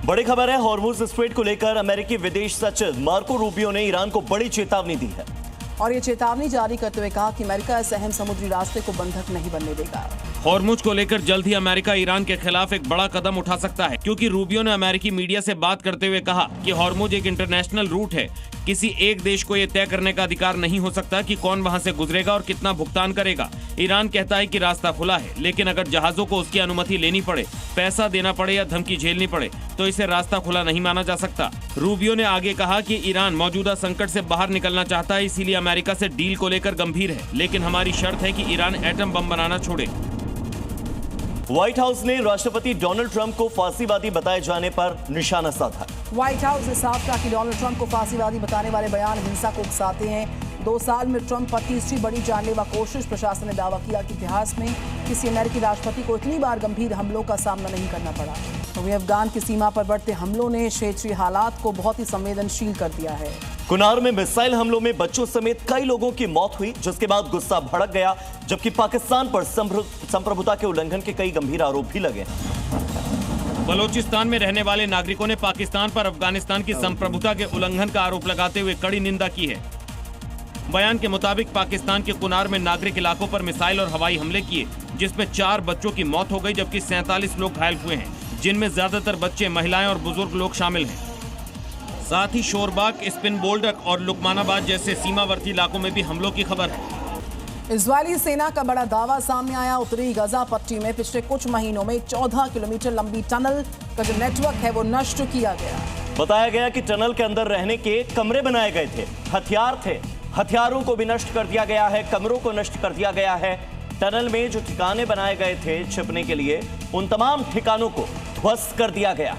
बड़ी खबर है, हॉर्मुज स्ट्रेट को लेकर अमेरिकी विदेश सचिव मार्को रूबियो ने ईरान को बड़ी चेतावनी दी है और ये चेतावनी जारी करते हुए कहा कि अमेरिका इस अहम समुद्री रास्ते को बंधक नहीं बनने देगा। हॉर्मुज को लेकर जल्द ही अमेरिका ईरान के खिलाफ एक बड़ा कदम उठा सकता है, क्योंकि रूबियो ने अमेरिकी मीडिया से बात करते हुए कहा कि हॉर्मुज एक इंटरनेशनल रूट है। किसी एक देश को ये तय करने का अधिकार नहीं हो सकता कि कौन वहां से गुजरेगा और कितना भुगतान करेगा। ईरान कहता है कि रास्ता खुला है, लेकिन अगर जहाजों को उसकी अनुमति लेनी पड़े, पैसा देना पड़े या धमकी झेलनी पड़े तो इसे रास्ता खुला नहीं माना जा सकता। रूबियो ने आगे कहा कि ईरान मौजूदा संकट से बाहर निकलना चाहता है, इसीलिए अमेरिका से डील को लेकर गंभीर है, लेकिन हमारी शर्त है कि ईरान एटम बम बनाना छोड़े। व्हाइट हाउस ने राष्ट्रपति डोनाल्ड ट्रंप को फांसीवादी बताए जाने पर निशाना साधा। व्हाइट हाउस ने साफ कहा कि डोनाल्ड ट्रंप को फांसीवादी बताने वाले बयान हिंसा को उकसाते हैं। 2 साल में ट्रंप पर तीसरी बड़ी जानलेवा कोशिश। प्रशासन ने दावा किया कि इतिहास में किसी अमेरिकी राष्ट्रपति को इतनी बार गंभीर हमलों का सामना नहीं करना पड़ा। तो अफगान की सीमा पर बढ़ते हमलों ने क्षेत्रीय हालात को बहुत ही संवेदनशील कर दिया है। कुनार में मिसाइल हमलों में बच्चों समेत कई लोगों की मौत हुई, जिसके बाद गुस्सा भड़क गया, जबकि पाकिस्तान पर संप्रभुता के उल्लंघन के कई गंभीर आरोप भी लगे। बलोचिस्तान में रहने वाले नागरिकों ने पाकिस्तान पर अफगानिस्तान की संप्रभुता के उल्लंघन का आरोप लगाते हुए कड़ी निंदा की है। बयान के मुताबिक पाकिस्तान के कुनार में नागरिक इलाकों पर मिसाइल और हवाई हमले किए, जिसमें 4 बच्चों की मौत हो गई, जबकि 47 लोग घायल हुए हैं, जिनमें ज्यादातर बच्चे, महिलाएं और बुजुर्ग लोग शामिल हैं। साथ ही शोरबाग, स्पिन बोल्डक और लुकमानाबाद जैसे सीमावर्ती इलाकों में भी हमलों की खबर है। इजरायली सेना का बड़ा दावा सामने आया। उत्तरी गजा पट्टी में पिछले कुछ महीनों में 14 किलोमीटर लंबी टनल का जो नेटवर्क है वो नष्ट किया गया। बताया गया कि टनल के अंदर रहने के कमरे बनाए गए थे, हथियार थे, हथियारों को भी नष्ट कर दिया गया है, कमरों को नष्ट कर दिया गया है। टनल में जो ठिकाने बनाए गए थे छिपने के लिए, उन तमाम ठिकानों को ध्वस्त कर दिया गया।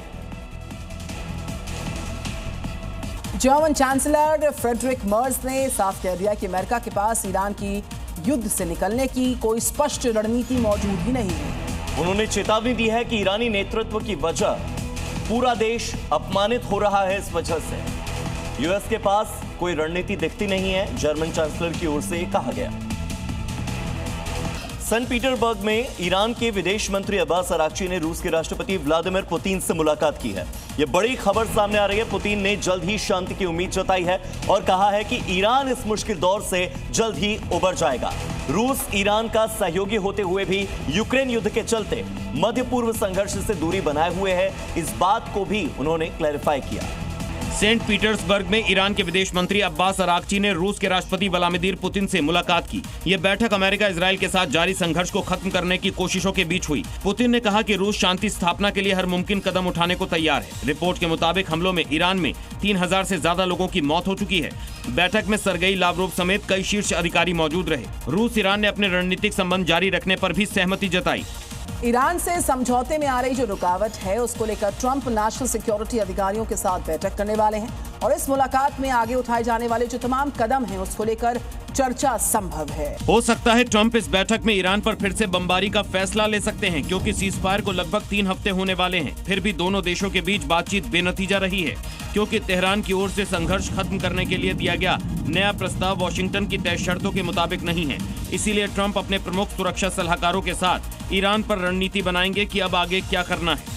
जर्मन चांसलर फ्रेडरिक मर्ज ने साफ कह दिया कि अमेरिका के पास ईरान की युद्ध से निकलने की कोई स्पष्ट रणनीति मौजूद ही नहीं है। उन्होंने चेतावनी दी है कि ईरानी नेतृत्व की वजह पूरा देश अपमानित हो रहा है। इस वजह से यूएस के पास कोई रणनीति दिखती नहीं है, जर्मन चांसलर की ओर से कहा गया। सेंट पीटर्सबर्ग में ईरान के विदेश मंत्री अब्बास अराक्ची ने रूस के राष्ट्रपति व्लादिमीर पुतिन से मुलाकात की है। यह बड़ी खबर सामने आ रही है। पुतिन ने जल्द ही शांति की उम्मीद जताई है और कहा है कि ईरान इस मुश्किल दौर से जल्द ही उबर जाएगा। रूस ईरान का सहयोगी होते हुए भी यूक्रेन युद्ध के चलते मध्य पूर्व संघर्ष से दूरी बनाए हुए है, इस बात को भी उन्होंने क्लैरिफाई किया। सेंट पीटर्सबर्ग में ईरान के विदेश मंत्री अब्बास अराक्ची ने रूस के राष्ट्रपति व्लादिमीर पुतिन से मुलाकात की। यह बैठक अमेरिका इजराइल के साथ जारी संघर्ष को खत्म करने की कोशिशों के बीच हुई। पुतिन ने कहा कि रूस शांति स्थापना के लिए हर मुमकिन कदम उठाने को तैयार है। रिपोर्ट के मुताबिक हमलों में ईरान में 3000 से ज्यादा लोगों की मौत हो चुकी है। बैठक में सरगेई लावरोव समेत कई शीर्ष अधिकारी मौजूद रहे। रूस ईरान ने अपने रणनीतिक संबंध जारी रखने पर भी सहमति जताई। ईरान से समझौते में आ रही जो रुकावट है उसको लेकर ट्रंप नेशनल सिक्योरिटी अधिकारियों के साथ बैठक करने वाले हैं और इस मुलाकात में आगे उठाए जाने वाले जो तमाम कदम हैं उसको लेकर चर्चा संभव है। हो सकता है ट्रंप इस बैठक में ईरान पर फिर से बमबारी का फैसला ले सकते हैं, क्योंकि सीज फायर को लगभग 3 हफ्ते होने वाले हैं। फिर भी दोनों देशों के बीच बातचीत बेनतीजा रही है, क्योंकि तेहरान की ओर से संघर्ष खत्म करने के लिए दिया गया नया प्रस्ताव वॉशिंगटन की तय शर्तों के मुताबिक नहीं है। इसीलिए ट्रंप अपने प्रमुख सुरक्षा सलाहकारों के साथ ईरान पर रणनीति बनाएंगे कि अब आगे क्या करना है।